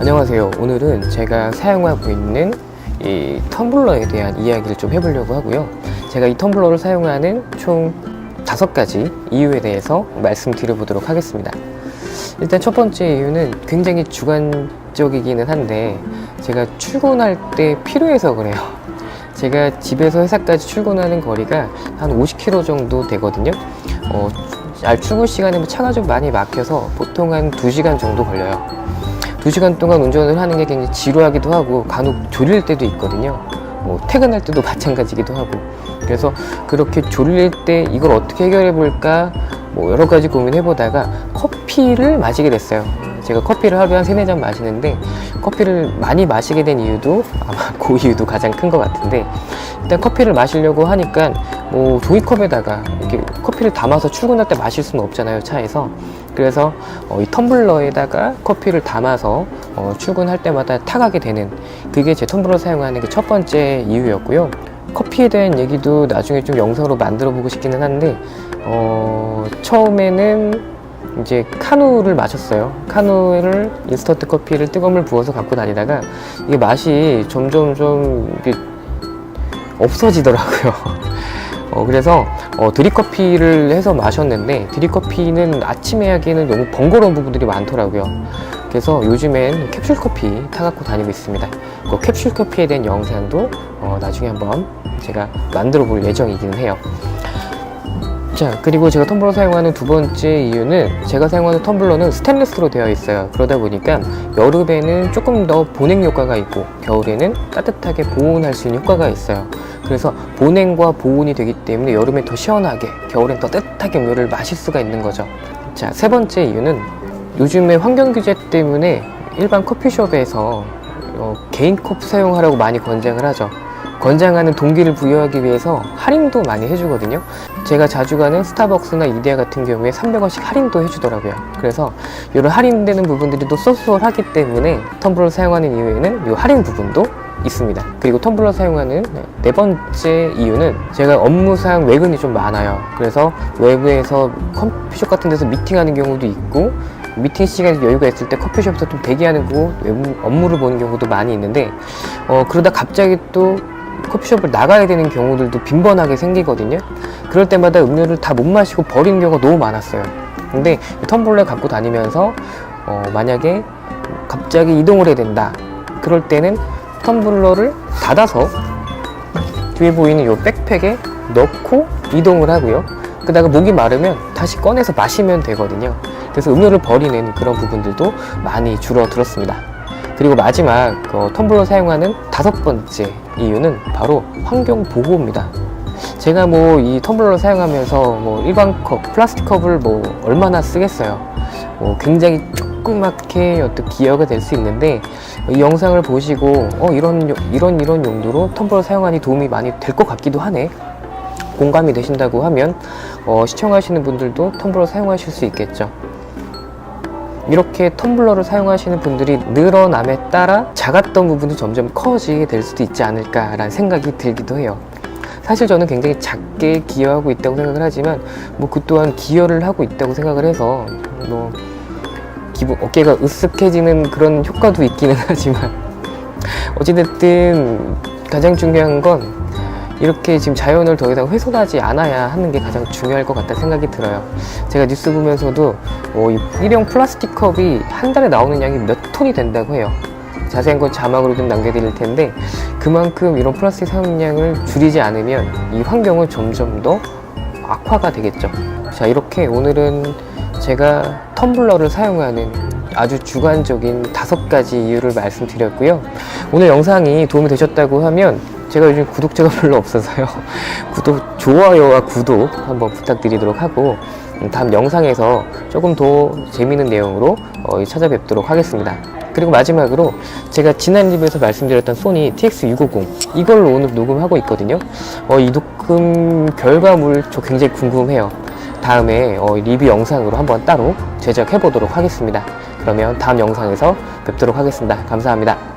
안녕하세요. 오늘은 제가 사용하고 있는 이 텀블러에 대한 이야기를 좀 해보려고 하고요. 제가 이 텀블러를 사용하는 총 5가지 이유에 대해서 말씀드려보도록 하겠습니다. 일단 첫 번째 이유는 굉장히 주관적이기는 한데, 제가 출근할 때 필요해서 그래요. 제가 집에서 회사까지 출근하는 거리가 한 50km 정도 되거든요. 출근 시간에 차가 좀 많이 막혀서 보통 한 2시간 정도 걸려요. 2시간 동안 운전을 하는 게 굉장히 지루하기도 하고 간혹 졸릴 때도 있거든요. 퇴근할 때도 마찬가지기도 하고. 그래서 그렇게 졸릴 때 이걸 어떻게 해결해 볼까 여러 가지 고민해 보다가 커피를 마시게 됐어요. 제가 커피를 하루에 한 3-4잔 마시는데, 커피를 많이 마시게 된 이유도 아마 그 이유도 가장 큰 것 같은데, 일단 커피를 마시려고 하니까 종이컵에다가 이렇게 커피를 담아서 출근할 때 마실 수는 없잖아요, 차에서. 그래서 이 텀블러에다가 커피를 담아서 출근할 때마다 타가게 되는, 그게 제 텀블러 사용하는 게 첫 번째 이유였고요. 커피에 대한 얘기도 나중에 좀 영상으로 만들어 보고 싶기는 한데, 처음에는 이제 카누를 마셨어요. 카누를 인스턴트 커피를 뜨거운 물 부어서 갖고 다니다가 이게 맛이 점점 좀 없어지더라고요. 그래서 드립커피를 해서 마셨는데, 드립커피는 아침에 하기에는 너무 번거로운 부분들이 많더라고요. 그래서 요즘엔 캡슐커피 타갖고 다니고 있습니다. 그 캡슐커피에 대한 영상도 나중에 한번 제가 만들어 볼 예정이기는 해요. 자, 그리고 제가 텀블러 사용하는 두 번째 이유는, 제가 사용하는 텀블러는 스테인리스로 되어 있어요. 그러다 보니까 여름에는 조금 더 보냉 효과가 있고, 겨울에는 따뜻하게 보온할 수 있는 효과가 있어요. 그래서 보냉과 보온이 되기 때문에 여름에 더 시원하게, 겨울엔 더 따뜻하게 음료를 마실 수가 있는 거죠. 자, 세 번째 이유는, 요즘에 환경 규제 때문에 일반 커피숍에서 개인 컵 사용하라고 많이 권장을 하죠. 권장하는 동기를 부여하기 위해서 할인도 많이 해주거든요. 제가 자주 가는 스타벅스나 이데아 같은 경우에 300원씩 할인도 해주더라고요. 그래서 이런 할인되는 부분들이 또 쏠쏠하기 때문에 텀블러 사용하는 이유에는 이 할인 부분도 있습니다. 그리고 텀블러 사용하는 네 번째 이유는, 제가 업무상 외근이 좀 많아요. 그래서 외부에서 커피숍 같은 데서 미팅하는 경우도 있고, 미팅 시간에 여유가 있을 때 커피숍에서 좀 대기하는 거, 외부 업무를 보는 경우도 많이 있는데, 그러다 갑자기 또 커피숍을 나가야 되는 경우들도 빈번하게 생기거든요. 그럴 때마다 음료를 다 못 마시고 버리는 경우가 너무 많았어요. 근데 텀블러를 갖고 다니면서 만약에 갑자기 이동을 해야 된다, 그럴 때는 텀블러를 닫아서 뒤에 보이는 이 백팩에 넣고 이동을 하고요. 그러다가 목이 마르면 다시 꺼내서 마시면 되거든요. 그래서 음료를 버리는 그런 부분들도 많이 줄어들었습니다. 그리고 마지막 텀블러 사용하는 5번째 이유는 바로 환경 보호입니다. 제가 이 텀블러를 사용하면서 일반 컵, 플라스틱 컵을 얼마나 쓰겠어요. 굉장히 조그맣게 어떤 기여가 될 수 있는데, 이 영상을 보시고 이런 용도로 텀블러 사용하니 도움이 많이 될 것 같기도 하네, 공감이 되신다고 하면 시청하시는 분들도 텀블러 사용하실 수 있겠죠. 이렇게 텀블러를 사용하시는 분들이 늘어남에 따라 작았던 부분이 점점 커지게 될 수도 있지 않을까라는 생각이 들기도 해요. 사실 저는 굉장히 작게 기여하고 있다고 생각을 하지만, 그 또한 기여를 하고 있다고 생각을 해서 어깨가 으쓱해지는 그런 효과도 있기는 하지만, 어찌됐든 가장 중요한 건 이렇게 지금 자연을 더 이상 훼손하지 않아야 하는 게 가장 중요할 것 같다 생각이 들어요. 제가 뉴스 보면서도 일회용 플라스틱 컵이 한 달에 나오는 양이 몇 톤이 된다고 해요. 자세한 건 자막으로 좀 남겨드릴 텐데, 그만큼 이런 플라스틱 사용량을 줄이지 않으면 이 환경은 점점 더 악화가 되겠죠. 자, 이렇게 오늘은 제가 텀블러를 사용하는 아주 주관적인 5가지 이유를 말씀드렸고요. 오늘 영상이 도움이 되셨다고 하면, 제가 요즘 구독자가 별로 없어서요, 좋아요와 구독 한번 부탁드리도록 하고, 다음 영상에서 조금 더 재미있는 내용으로 찾아뵙도록 하겠습니다. 그리고 마지막으로, 제가 지난 리뷰에서 말씀드렸던 소니 TX650, 이걸로 오늘 녹음하고 있거든요. 이 녹음 결과물 저 굉장히 궁금해요. 다음에 리뷰 영상으로 한번 따로 제작해 보도록 하겠습니다. 그러면 다음 영상에서 뵙도록 하겠습니다. 감사합니다.